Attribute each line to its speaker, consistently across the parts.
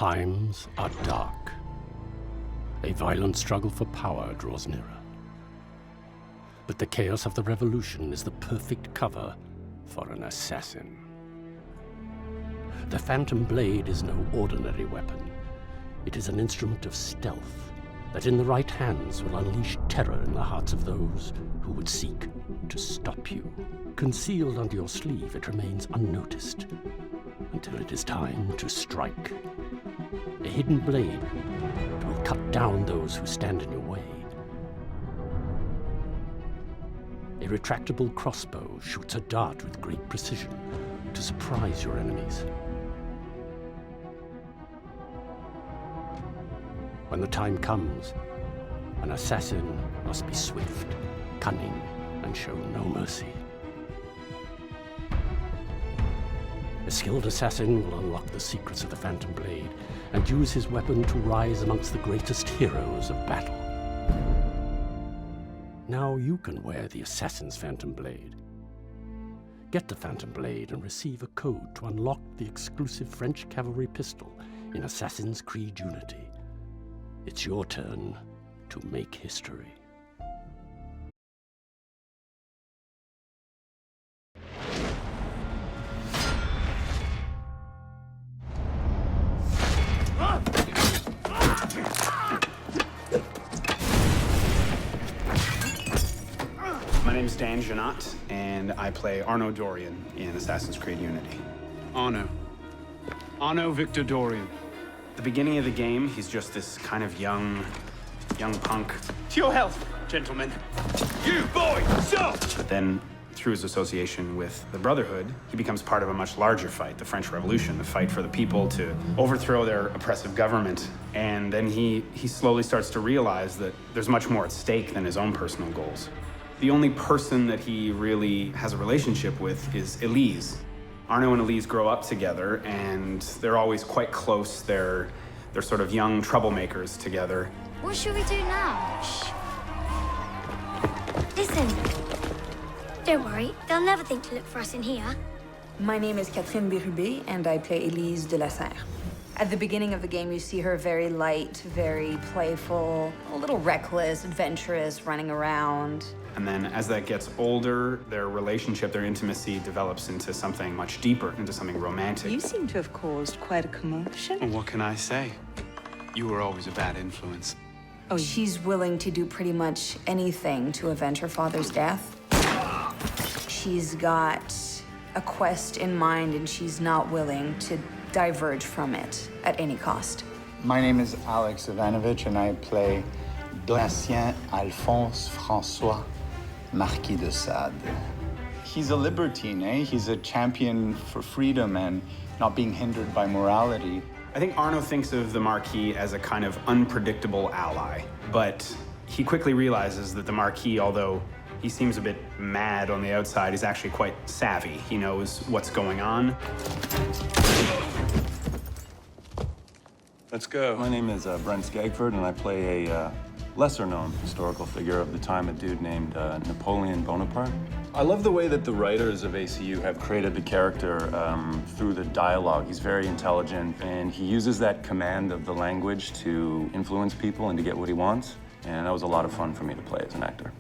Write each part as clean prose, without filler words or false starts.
Speaker 1: times are dark. A violent struggle for power draws nearer. But the chaos of the revolution is the perfect cover for an assassin. The Phantom Blade is no ordinary weapon. It is an instrument of stealth that in the right hands will unleash terror in the hearts of those who would seek to stop you. Concealed under your sleeve, it remains unnoticed until it is time to strike. A hidden blade that will cut down those who stand in your way. A retractable crossbow shoots a dart with great precision to surprise your enemies. When the time comes, an assassin must be swift, cunning, and show no mercy. A skilled assassin will unlock the secrets of the Phantom Blade and use his weapon to rise amongst the greatest heroes of battle. Now you can wear the Assassin's Phantom Blade. Get the Phantom Blade and receive a code to unlock the exclusive French cavalry pistol in Assassin's Creed Unity. It's your turn to make history.
Speaker 2: My name is Dan Janot, and I play Arno Dorian in Assassin's Creed Unity.
Speaker 3: Arno Victor Dorian.
Speaker 2: At the beginning of the game, he's just this kind of young punk.
Speaker 3: To your health, gentlemen. You, boy, stop!
Speaker 2: But then, through his association with the Brotherhood, he becomes part of a much larger fight, the French Revolution, the fight for the people to overthrow their oppressive government. And then he slowly starts to realize that there's much more at stake than his own personal goals. The only person that he really has a relationship with is Elise. Arno and Elise grow up together, and they're always quite close. They're sort of young troublemakers together.
Speaker 4: What should we do now? Shh. Listen. Don't worry, they'll never think to look for us in here.
Speaker 5: My name is Catherine Bérubé, and I play Elise de la Serre. At the beginning of the game, you see her very light, very playful, a little reckless, adventurous, running around.
Speaker 2: And then as that gets older, their relationship, their intimacy develops into something much deeper, into something romantic.
Speaker 6: You seem to have caused quite a commotion.
Speaker 3: And what can I say? You were always a bad influence.
Speaker 5: Oh, she's willing to do pretty much anything to avenge her father's death. She's got a quest in mind, and she's not willing to diverge from it at any cost.
Speaker 7: My name is Alex Ivanovich, and I play Donatien Alphonse François, Marquis de Sade. He's a libertine, eh? He's a champion for freedom and not being hindered by morality.
Speaker 2: I think Arno thinks of the Marquis as a kind of unpredictable ally, but he quickly realizes that the Marquis, although he seems a bit mad on the outside, is actually quite savvy. He knows what's going on.
Speaker 3: Let's go.
Speaker 8: My name is Brent Skagford, and I play a lesser-known historical figure of the time, a dude named Napoleon Bonaparte. I love the way that the writers of ACU have created the character through the dialogue. He's very intelligent, and he uses that command of the language to influence people and to get what he wants. And that was a lot of fun for me to play as an actor.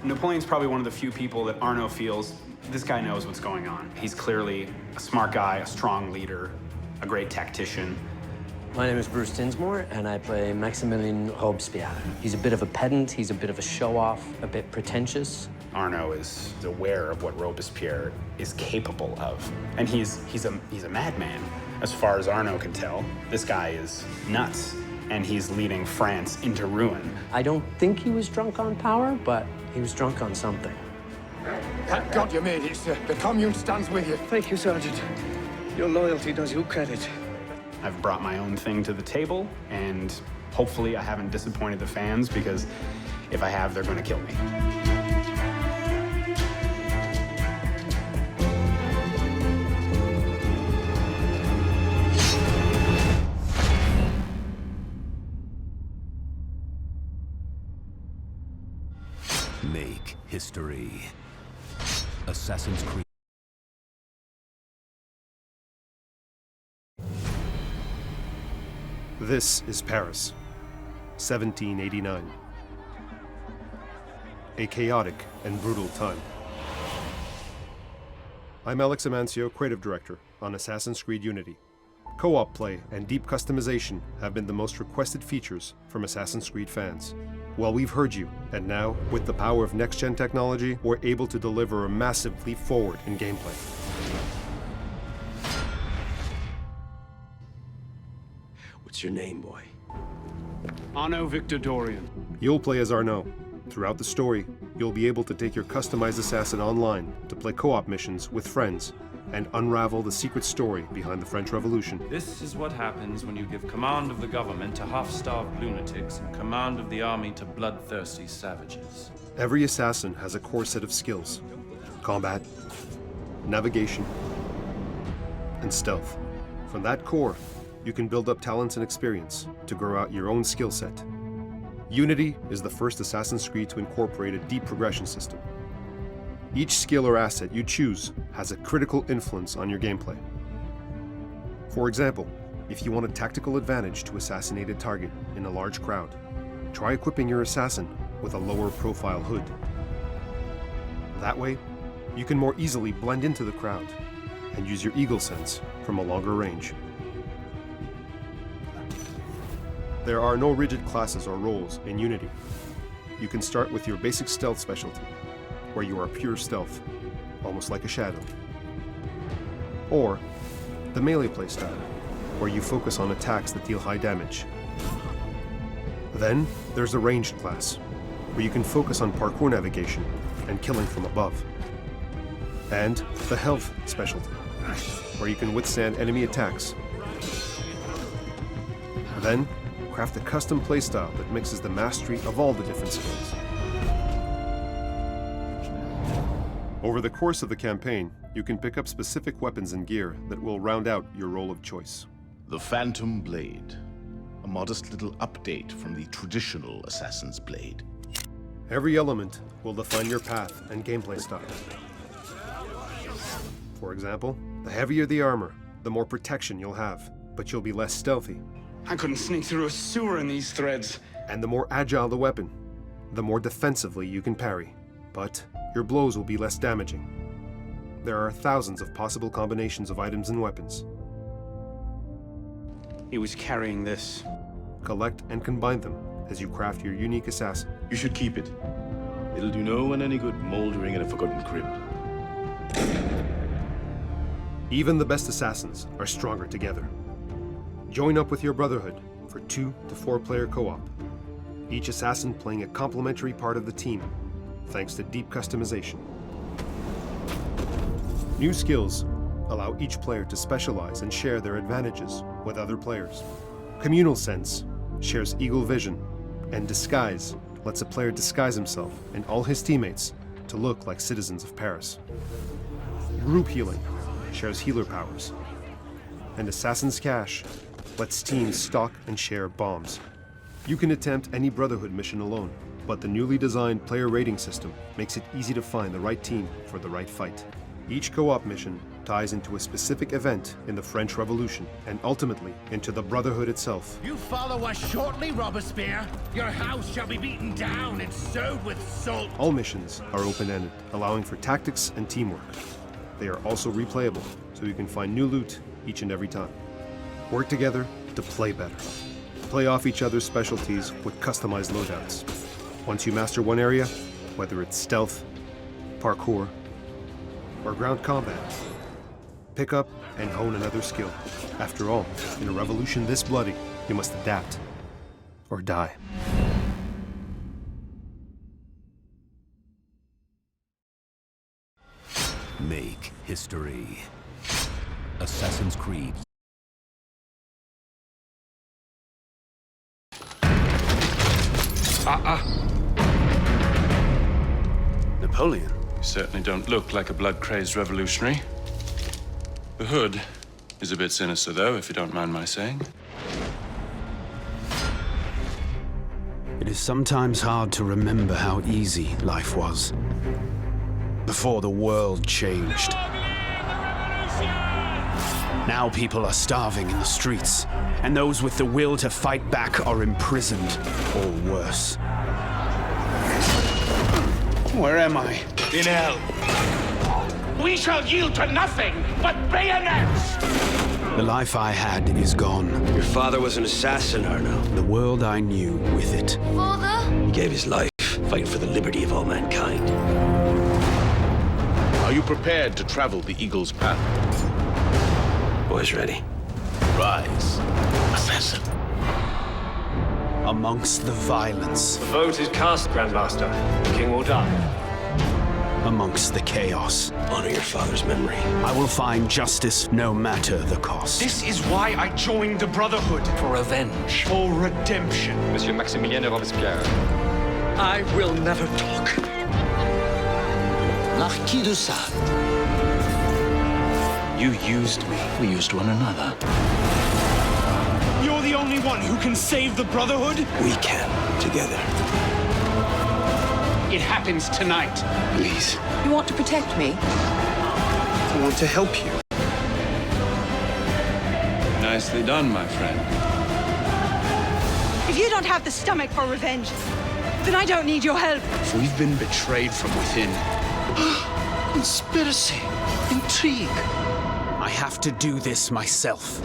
Speaker 2: Napoleon's probably one of the few people that Arno feels, this guy knows what's going on. He's clearly a smart guy, a strong leader, a great tactician.
Speaker 9: My name is Bruce Dinsmore, and I play Maximilien Robespierre. He's a bit of a pedant, he's a bit of a show-off, a bit pretentious.
Speaker 2: Arno is aware of what Robespierre is capable of. And he's a madman, as far as Arno can tell. This guy is nuts, and he's leading France into ruin.
Speaker 9: I don't think he was drunk on power, but he was drunk on something.
Speaker 10: Thank God you made it, sir. The Commune stands with you.
Speaker 3: Thank you, Sergeant. Your loyalty does you credit.
Speaker 2: I've brought my own thing to the table, and hopefully I haven't disappointed the fans, because if I have, they're going to kill me.
Speaker 11: Make history. Assassin's Creed.
Speaker 12: This is Paris, 1789. A chaotic and brutal time. I'm Alex Amancio, Creative Director on Assassin's Creed Unity. Co-op play and deep customization have been the most requested features from Assassin's Creed fans. Well, we've heard you, and now, with the power of next-gen technology, we're able to deliver a massive leap forward in gameplay.
Speaker 3: What's your name, boy?
Speaker 2: Arno Victor Dorian.
Speaker 12: You'll play as Arno. Throughout the story, you'll be able to take your customized assassin online to play co-op missions with friends and unravel the secret story behind the French Revolution.
Speaker 13: This is what happens when you give command of the government to half-starved lunatics and command of the army to bloodthirsty savages.
Speaker 12: Every assassin has a core set of skills: combat, navigation, and stealth. From that core, you can build up talents and experience to grow out your own skill set. Unity is the first Assassin's Creed to incorporate a deep progression system. Each skill or asset you choose has a critical influence on your gameplay. For example, if you want a tactical advantage to assassinate a target in a large crowd, try equipping your assassin with a lower profile hood. That way, you can more easily blend into the crowd and use your eagle sense from a longer range. There are no rigid classes or roles in Unity. You can start with your basic stealth specialty, where you are pure stealth, almost like a shadow. Or the melee playstyle, where you focus on attacks that deal high damage. Then there's the ranged class, where you can focus on parkour navigation and killing from above. And the health specialty, where you can withstand enemy attacks. Then craft a custom playstyle that mixes the mastery of all the different skills. Over the course of the campaign, you can pick up specific weapons and gear that will round out your role of choice.
Speaker 14: The Phantom Blade, a modest little update from the traditional Assassin's Blade.
Speaker 12: Every element will define your path and gameplay style. For example, the heavier the armor, the more protection you'll have, but you'll be less stealthy.
Speaker 2: I couldn't sneak through a sewer in these threads.
Speaker 12: And the more agile the weapon, the more defensively you can parry, but your blows will be less damaging. There are thousands of possible combinations of items and weapons.
Speaker 2: He was carrying this.
Speaker 12: Collect and combine them as you craft your unique assassin.
Speaker 10: You should keep it. It'll do no one any good moldering in a forgotten crypt.
Speaker 12: Even the best assassins are stronger together. Join up with your Brotherhood for 2 to 4 player co-op. Each assassin playing a complementary part of the team, thanks to deep customization. New skills allow each player to specialize and share their advantages with other players. Communal Sense shares eagle vision, and Disguise lets a player disguise himself and all his teammates to look like citizens of Paris. Group Healing shares healer powers, and Assassin's Cache lets teams stock and share bombs. You can attempt any Brotherhood mission alone, but the newly designed player rating system makes it easy to find the right team for the right fight. Each co-op mission ties into a specific event in the French Revolution, and ultimately into the Brotherhood itself.
Speaker 15: You follow us shortly, Robespierre. Your house shall be beaten down and sowed with salt.
Speaker 12: All missions are open-ended, allowing for tactics and teamwork. They are also replayable, so you can find new loot each and every time. Work together to play better. Play off each other's specialties with customized loadouts. Once you master one area, whether it's stealth, parkour, or ground combat, pick up and hone another skill. After all, in a revolution this bloody, you must adapt or die.
Speaker 11: Make history. Assassin's Creed.
Speaker 2: Napoleon?
Speaker 13: You certainly don't look like a blood-crazed revolutionary. The hood is a bit sinister, though, if you don't mind my saying.
Speaker 16: It is sometimes hard to remember how easy life was before the world changed. Now people are starving in the streets, and those with the will to fight back are imprisoned, or worse. Where am I?
Speaker 15: In hell. We shall yield to nothing but bayonets!
Speaker 16: The life I had is gone.
Speaker 17: Your father was an assassin, Arno.
Speaker 16: The world I knew with it.
Speaker 4: Father?
Speaker 17: He gave his life, fighting for the liberty of all mankind.
Speaker 14: Are you prepared to travel the Eagle's path?
Speaker 17: Boys ready.
Speaker 14: Rise, assassin.
Speaker 16: Amongst the violence.
Speaker 3: The vote is cast, Grandmaster. The king will die.
Speaker 16: Amongst the chaos.
Speaker 17: Honor your father's memory.
Speaker 16: I will find justice no matter the cost.
Speaker 3: This is why I joined the Brotherhood.
Speaker 17: For revenge.
Speaker 3: For redemption.
Speaker 18: Monsieur Maximilien de Robespierre.
Speaker 17: I will never talk. Marquis de Sade. You used me. We used one another.
Speaker 3: You're the only one who can save the Brotherhood?
Speaker 17: We can, together.
Speaker 3: It happens tonight.
Speaker 17: Please.
Speaker 6: You want to protect me?
Speaker 3: I want to help you.
Speaker 13: Nicely done, my friend.
Speaker 6: If you don't have the stomach for revenge, then I don't need your help.
Speaker 16: We've been betrayed from within.
Speaker 15: Conspiracy. Intrigue.
Speaker 16: I have to do this myself.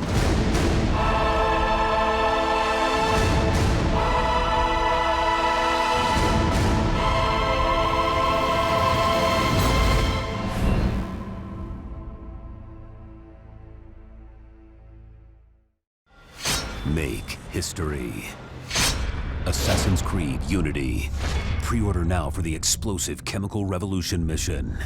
Speaker 11: Make history. Assassin's Creed Unity. Pre-order now for the explosive Chemical Revolution mission.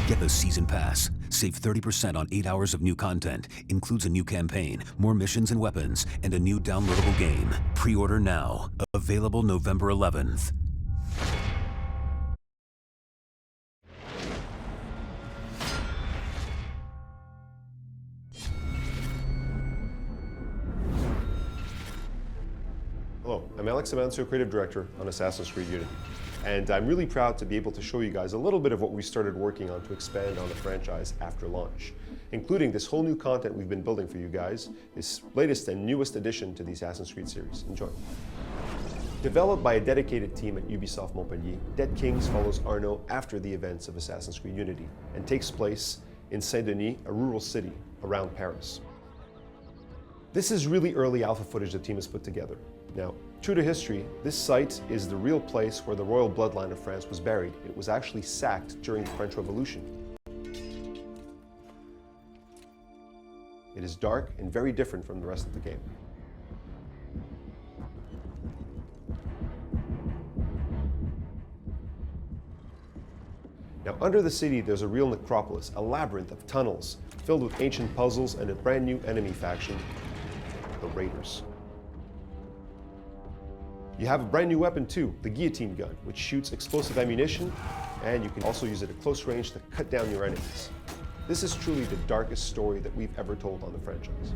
Speaker 11: Get the Season Pass. Save 30% on 8 hours of new content. Includes a new campaign, more missions and weapons, and a new downloadable game. Pre-order now. Available November 11th.
Speaker 12: Hello, I'm Alex Amancio, Creative Director on Assassin's Creed Unity. And I'm really proud to be able to show you guys a little bit of what we started working on to expand on the franchise after launch, including this whole new content we've been building for you guys, this latest and newest addition to the Assassin's Creed series. Enjoy. Developed by a dedicated team at Ubisoft Montpellier, Dead Kings follows Arno after the events of Assassin's Creed Unity and takes place in Saint-Denis, a rural city around Paris. This is really early alpha footage the team has put together. Now, true to history, this site is the real place where the royal bloodline of France was buried. It was actually sacked during the French Revolution. It is dark and very different from the rest of the game. Now, under the city, there's a real necropolis, a labyrinth of tunnels filled with ancient puzzles and a brand new enemy faction, the Raiders. You have a brand new weapon too, the guillotine gun, which shoots explosive ammunition, and you can also use it at close range to cut down your enemies. This is truly the darkest story that we've ever told on the franchise.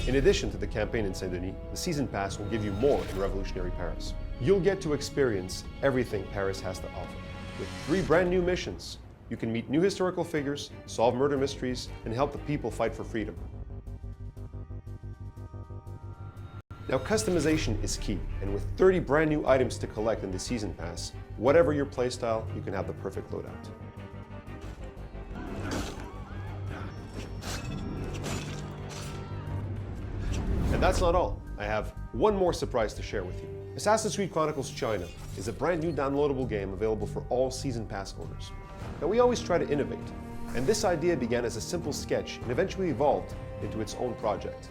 Speaker 12: In addition to the campaign in Saint-Denis, the Season Pass will give you more in revolutionary Paris. You'll get to experience everything Paris has to offer. With 3 brand new missions, you can meet new historical figures, solve murder mysteries, and help the people fight for freedom. Now, customization is key, and with 30 brand new items to collect in the Season Pass, whatever your playstyle, you can have the perfect loadout. And that's not all. I have one more surprise to share with you. Assassin's Creed Chronicles China is a brand new downloadable game available for all Season Pass owners. Now, we always try to innovate, and this idea began as a simple sketch and eventually evolved into its own project.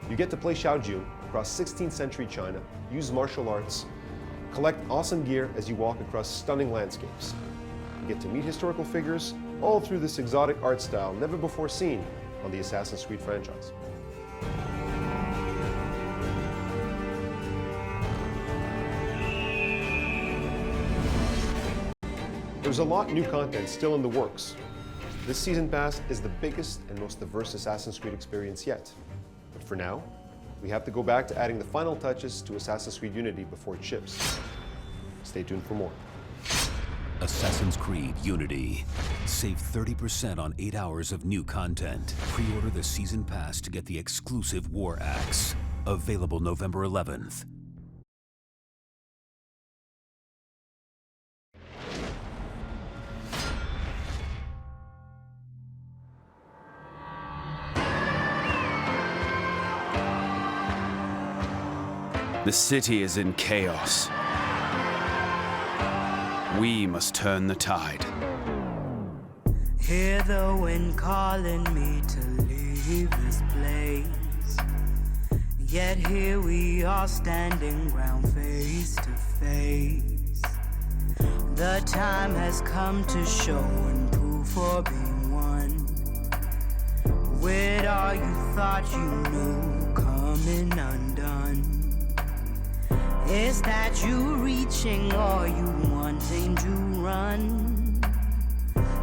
Speaker 12: You get to play Xiao Jun across 16th century China, use martial arts, collect awesome gear as you walk across stunning landscapes. You get to meet historical figures, all through this exotic art style never before seen on the Assassin's Creed franchise. There's a lot of new content still in the works. This Season Pass is the biggest and most diverse Assassin's Creed experience yet. But for now, we have to go back to adding the final touches to Assassin's Creed Unity before it ships. Stay tuned for more.
Speaker 11: Assassin's Creed Unity. Save 30% on 8 hours of new content. Pre-order the Season Pass to get the exclusive War Axe. Available November 11th.
Speaker 16: The city is in chaos. We must turn the tide.
Speaker 18: Hear the wind calling me to leave this place. Yet here we are standing ground face to face. The time has come to show and prove for being one. With all you thought you knew coming undone. Is that you reaching or you wanting to run?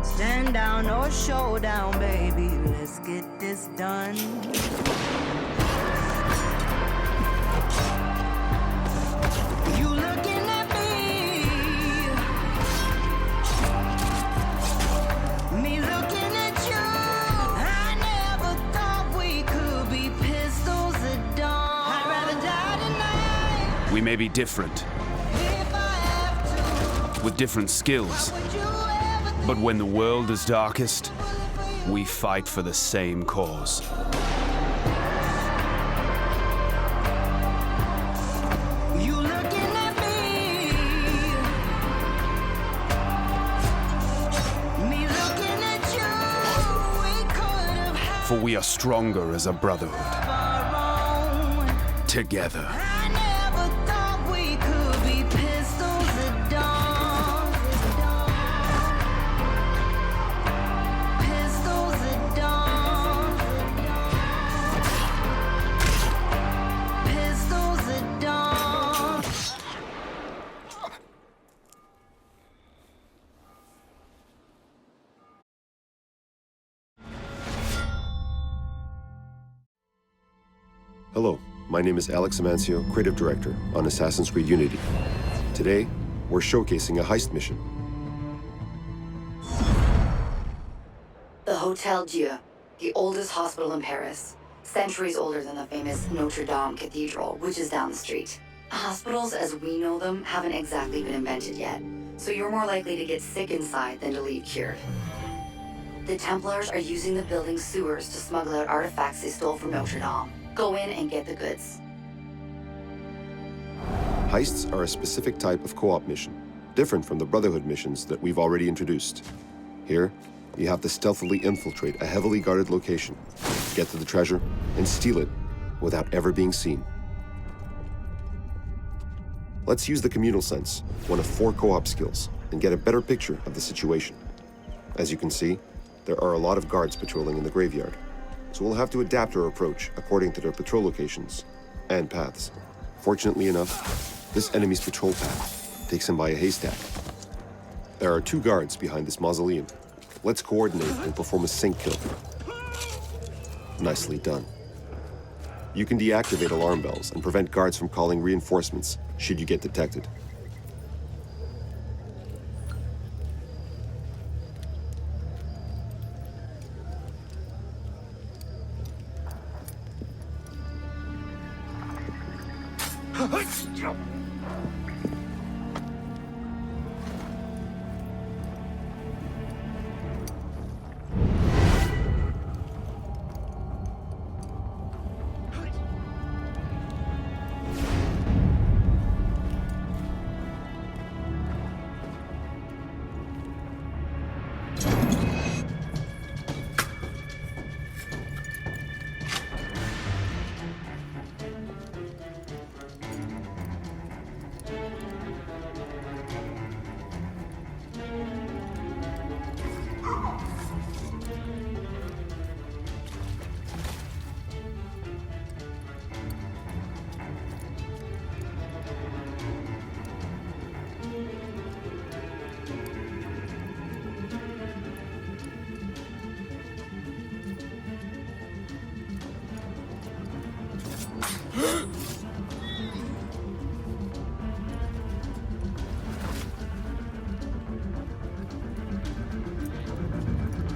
Speaker 18: Stand down or show down, baby, let's get this done. You looking at me looking at you. I never thought we could be pistols at dawn. I'd rather die tonight.
Speaker 16: We may be different, with different skills, but when the world is darkest, we fight for the same cause.
Speaker 18: You looking at me looking at you. We could have had
Speaker 16: For we are stronger as a brotherhood.
Speaker 18: our own.
Speaker 16: Together.
Speaker 18: I never thought we could be pistols at dawn. Pistols at dawn. Pistols at dawn.
Speaker 12: Hello, my name is Alex Amancio, Creative Director on Assassin's Creed Unity. Today, we're showcasing a heist mission.
Speaker 19: The Hotel Dieu, the oldest hospital in Paris, centuries older than the famous Notre Dame Cathedral, which is down the street. Hospitals, as we know them, haven't exactly been invented yet, so you're more likely to get sick inside than to leave cured. The Templars are using the building's sewers to smuggle out artifacts they stole from Notre Dame. Go in and get the goods.
Speaker 12: Heists are a specific type of co-op mission, different from the Brotherhood missions that we've already introduced. Here, you have to stealthily infiltrate a heavily guarded location, get to the treasure, and steal it without ever being seen. Let's use the communal sense, one of 4 co-op skills, and get a better picture of the situation. As you can see, there are a lot of guards patrolling in the graveyard, so we'll have to adapt our approach according to their patrol locations and paths. Fortunately enough, this enemy's patrol path takes him by a haystack. There are 2 guards behind this mausoleum. Let's coordinate and perform a sync kill. Nicely done. You can deactivate alarm bells and prevent guards from calling reinforcements should you get detected.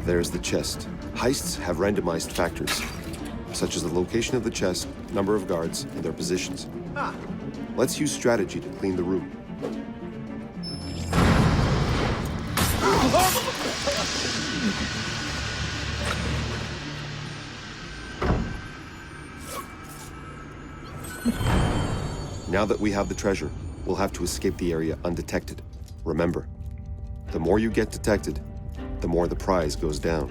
Speaker 12: There's the chest. Heists have randomized factors, such as the location of the chest, number of guards, and their positions. Let's use strategy to clean the room. Now that we have the treasure, we'll have to escape the area undetected. Remember, the more you get detected, the more the prize goes down.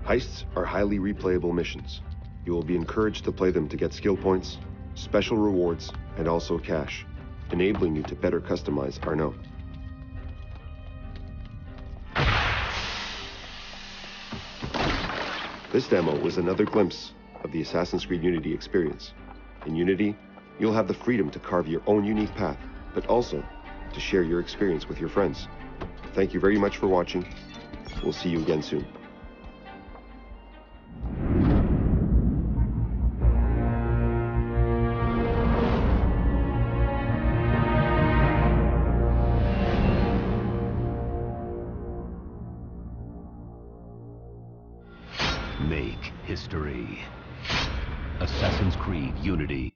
Speaker 12: Heists are highly replayable missions. You will be encouraged to play them to get skill points, special rewards, and also cash, enabling you to better customize Arno. This demo was another glimpse of the Assassin's Creed Unity experience. In Unity, you'll have the freedom to carve your own unique path, but also to share your experience with your friends. Thank you very much for watching. We'll see you again soon.
Speaker 11: Make history. Assassin's Creed Unity.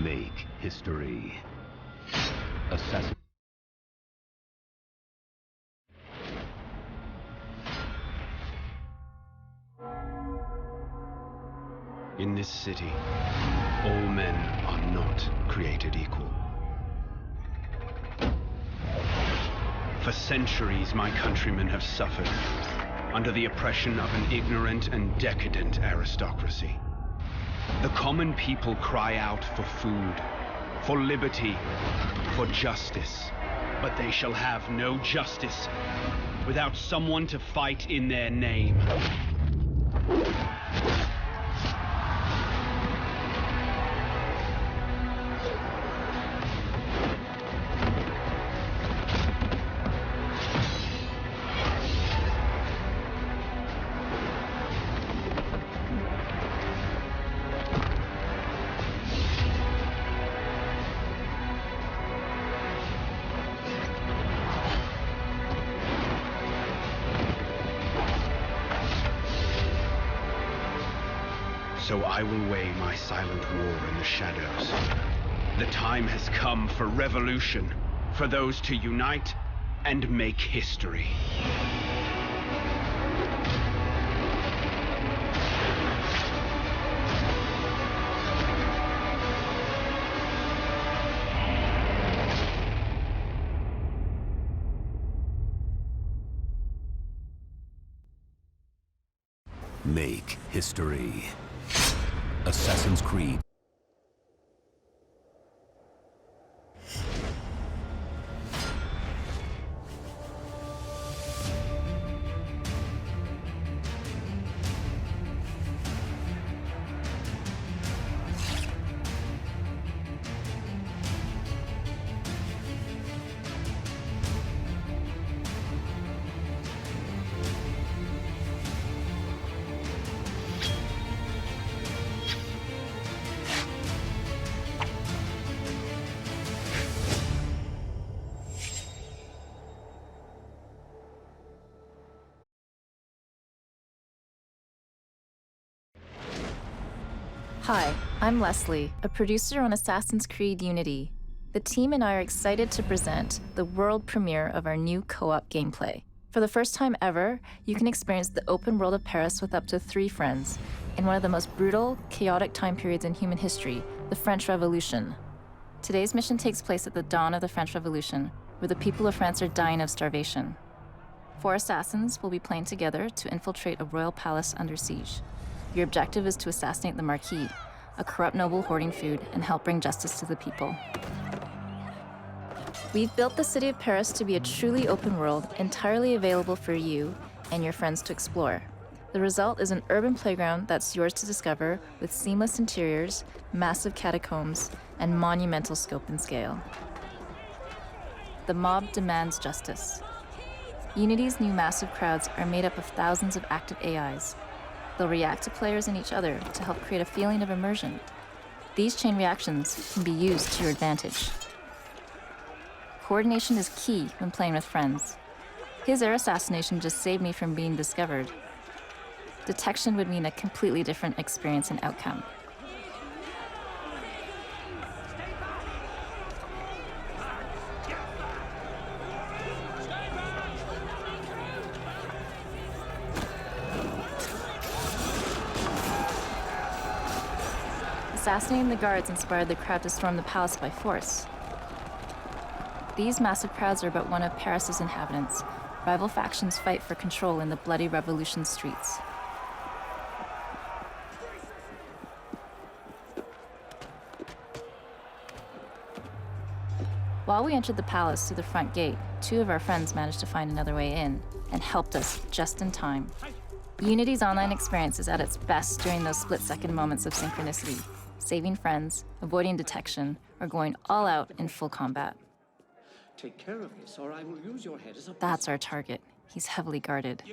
Speaker 11: Make history. Assassin.
Speaker 16: In this city, all men are not created equal. For centuries, my countrymen have suffered under the oppression of an ignorant and decadent aristocracy. The common people cry out for food, for liberty, for justice. But they shall have no justice without someone to fight in their name. So I will weigh my silent war in the shadows. The time has come for revolution, for those to unite and make history.
Speaker 11: Make history. Assassin's Creed.
Speaker 20: Hi, I'm Leslie, a producer on Assassin's Creed Unity. The team and I are excited to present the world premiere of our new co-op gameplay. For the first time ever, you can experience the open world of Paris with up to 3 friends in one of the most brutal, chaotic time periods in human history, the French Revolution. Today's mission takes place at the dawn of the French Revolution, where the people of France are dying of starvation. 4 assassins will be playing together to infiltrate a royal palace under siege. Your objective is to assassinate the Marquis, a corrupt noble hoarding food, and help bring justice to the people. We've built the city of Paris to be a truly open world, entirely available for you and your friends to explore. The result is an urban playground that's yours to discover with seamless interiors, massive catacombs, and monumental scope and scale. The mob demands justice. Unity's new massive crowds are made up of thousands of active AIs. They'll react to players and each other to help create a feeling of immersion. These chain reactions can be used to your advantage. Coordination is key when playing with friends. His air assassination just saved me from being discovered. Detection would mean a completely different experience and outcome. Assassinating the guards inspired the crowd to storm the palace by force. These massive crowds are but one of Paris's inhabitants. Rival factions fight for control in the bloody revolution streets. While we entered the palace through the front gate, 2 of our friends managed to find another way in and helped us just in time. Unity's online experience is at its best during those split-second moments of synchronicity, saving friends, avoiding detection, or going all out in full combat.
Speaker 21: Take care of this, or I will use your head as a...
Speaker 20: That's our target. He's heavily guarded.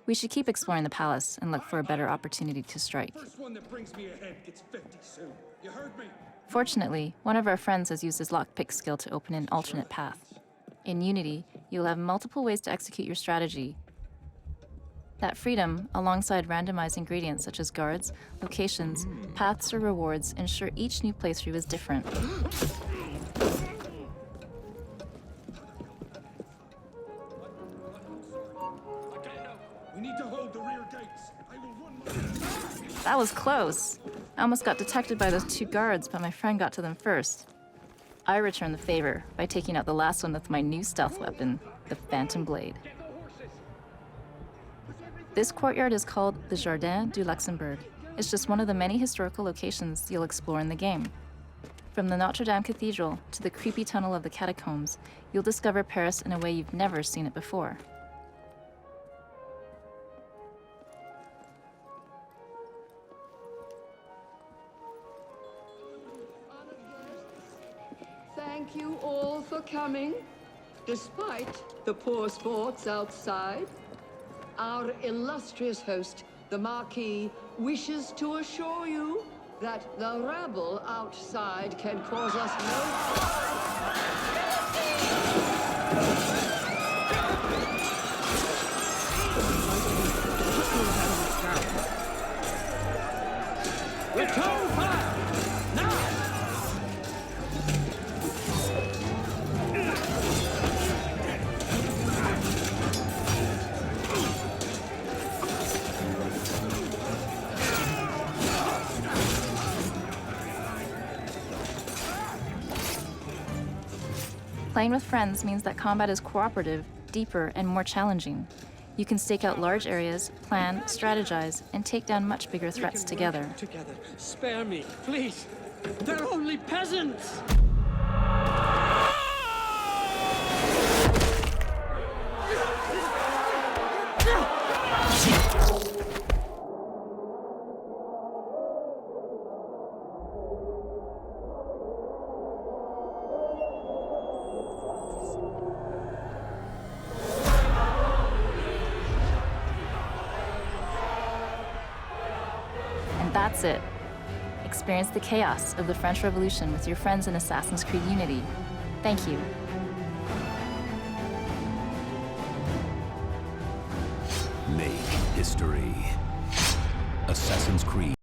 Speaker 20: We should keep exploring the palace and look for a better opportunity to strike.
Speaker 3: First one that brings me ahead gets 50 soon. You heard me?
Speaker 20: Fortunately, one of our friends has used his lockpick skill to open an alternate path. In Unity, you'll have multiple ways to execute your strategy. That freedom, alongside randomized ingredients such as guards, locations, paths, or rewards, ensure each new playthrough is different.
Speaker 3: We need to hold the rear gates. I will run my...
Speaker 20: That was close. I almost got detected by those 2 guards, but my friend got to them first. I returned the favor by taking out the last one with my new stealth weapon, the Phantom Blade. This courtyard is called the Jardin du Luxembourg. It's just one of the many historical locations you'll explore in the game. From the Notre Dame Cathedral to the creepy tunnel of the catacombs, you'll discover Paris in a way you've never seen it before.
Speaker 22: Thank you all for coming. Despite the poor sports outside, our illustrious host, the Marquis, wishes to assure you that the rabble outside can cause us no harm.
Speaker 21: Return fire! Now!
Speaker 20: Playing with friends means that combat is cooperative, deeper, and more challenging. You can stake out large areas, plan, strategize, and take down much bigger threats together.
Speaker 21: Together. Spare me, please. They're only peasants!
Speaker 20: And that's it. Experience the chaos of the French Revolution with your friends in Assassin's Creed Unity. Thank you.
Speaker 11: Make history. Assassin's Creed